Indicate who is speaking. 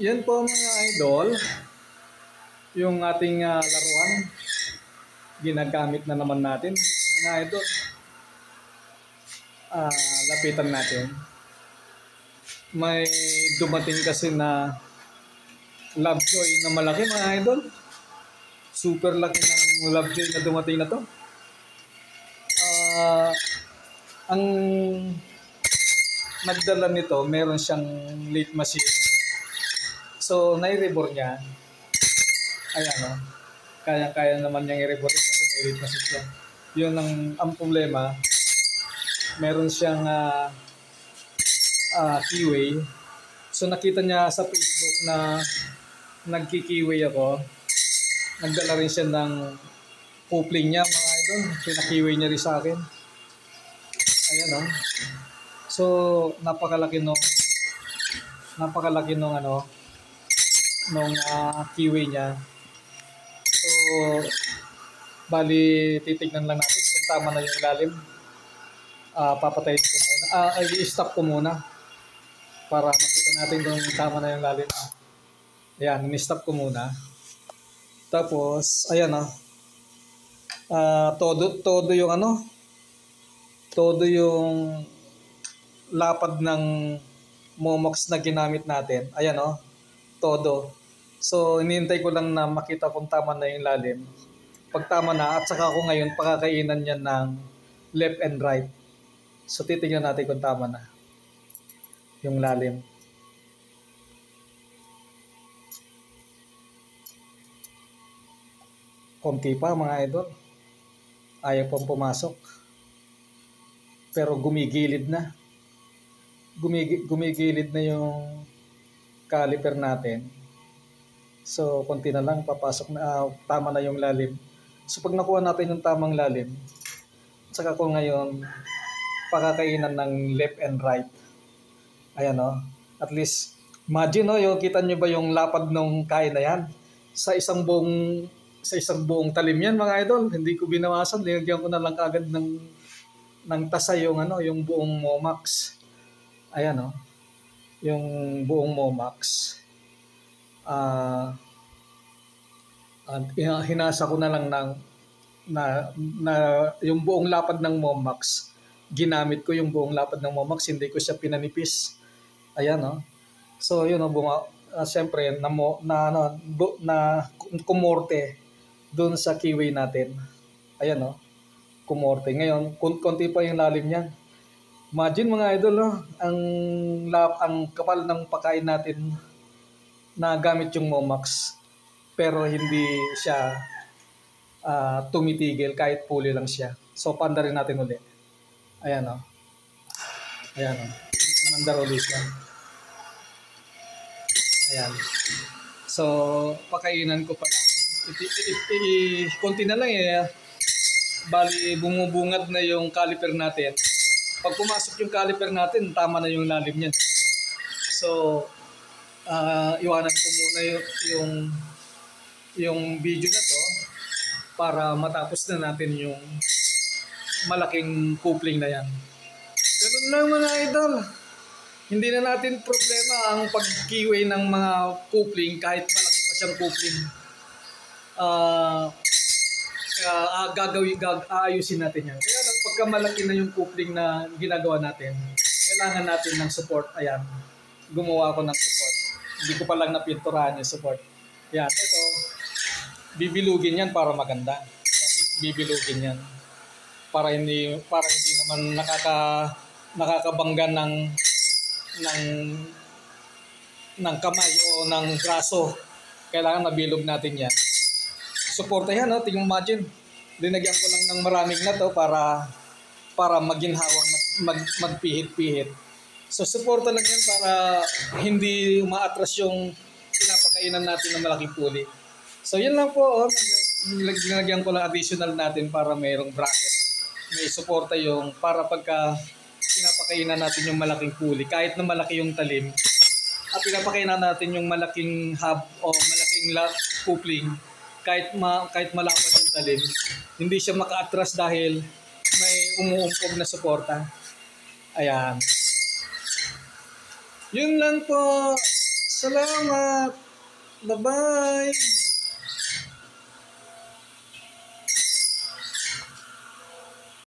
Speaker 1: Yan po mga idol, yung ating laruan, ginagamit na naman natin mga idol. Lapitan natin. May dumating kasi na Lovejoy na malaki mga idol. Super laki ng Lovejoy na dumating na to. Ang nagdala nito, meron siyang late machine. So, nai-rebore niya. Ayan o. Kaya naman niyang i-rebore kasi may late machine siya. Yun ang problema. Meron siyang keyway. So, nakita niya sa Facebook na nagki-keyway ako. Nagdala rin siya ng coupling niya mga idol. Pinakiway niya rin sa akin. Ayan o. So, napakalaki nung keyway niya. So, bali titignan lang natin kung tama na yung lalim. Papatayin ko muna. I-stop ko muna para makita natin kung tama na yung lalim. Ayan, in-stop ko muna. Tapos, ayan o. Todo yung todo yung lapad ng Momox na ginamit natin. Ayan o. Todo. So, hinihintay ko lang na makita kung tama na yung lalim. Pag tama na, at saka ako ngayon, pakakainan niya ng left and right. So, titignan natin kung tama na yung lalim. Konti pa mga idol. Ayaw pang pumasok. Pero gumigilid na. Gumigilid na yung caliper natin. So, konti na lang, papasok na, tama na yung lalim. So, pag nakuha natin yung tamang lalim, saka ko ngayon, pakakainan ng left and right. Ayan o. At least, imagine o, yung, kita nyo ba yung lapad ng kain na yan? Sa isang buong talim yan mga idol. Hindi ko binawasan. Linagyan ko na lang kagad ng tasa yung buong Momax. Ayan o. Yung buong Momax. Hinasa ko na lang na yung buong lapad ng Momax. Ginamit ko yung buong lapad ng Momax. Hindi ko siya pinanipis. Ayan o. So yun o, siyempre na kumorte doon sa keyway natin. Ayan o. Kumorte. Ngayon, konti pa yung lalim niyan. Imagine mga idol, no? Ang kapal ng pakain natin na gamit yung Momax. Pero hindi siya tumitigil kahit puli lang siya. So, pandarin natin ulit. Ayan o. Ayan o. Mandar ulit siya. Ayan. So, pakainan ko pa lang. Konti na lang eh. Bali, bumubungad na yung caliper natin. Pag pumasok yung caliper natin, tama na yung lalim niyan. So, iwanan ko muna yung video na to para matapos na natin yung malaking coupling na yan. Ganun lang mga idol. Hindi na natin problema ang pag-keyway ng mga coupling kahit malaki pa siyang coupling. Aayusin natin yan. Kaya lang pagka malaki na yung coupling na ginagawa natin, kailangan natin ng support. Ayan, gumawa ko ng support. Hindi ko pa lang napinturahan yung support. Yan, ito, bibilugin yan para maganda. Yan, bibilugin yan. Para hindi naman nakakabangga ng kamay o ng braso. Kailangan mabilog natin yan. Suporta yan, no? Tingnan mo, imagine. Linagyan ko lang ng maraming na to para maginhawang, magpihit-pihit. So, suporta lang yan para hindi umaatras yung pinapakainan natin ng malaking puli. So, yun lang po. Linagyan ko lang additional natin para mayroong bracket. May suporta yung para pagka pinapakainan natin yung malaking puli, kahit na malaki yung talim, at pinapakainan natin yung malaking hub o malaking coupling, kahit malapad yung talim, hindi siya maka-atras dahil may umuumpog na suporta. Ayan. Yun lang po. Salamat. Bye-bye.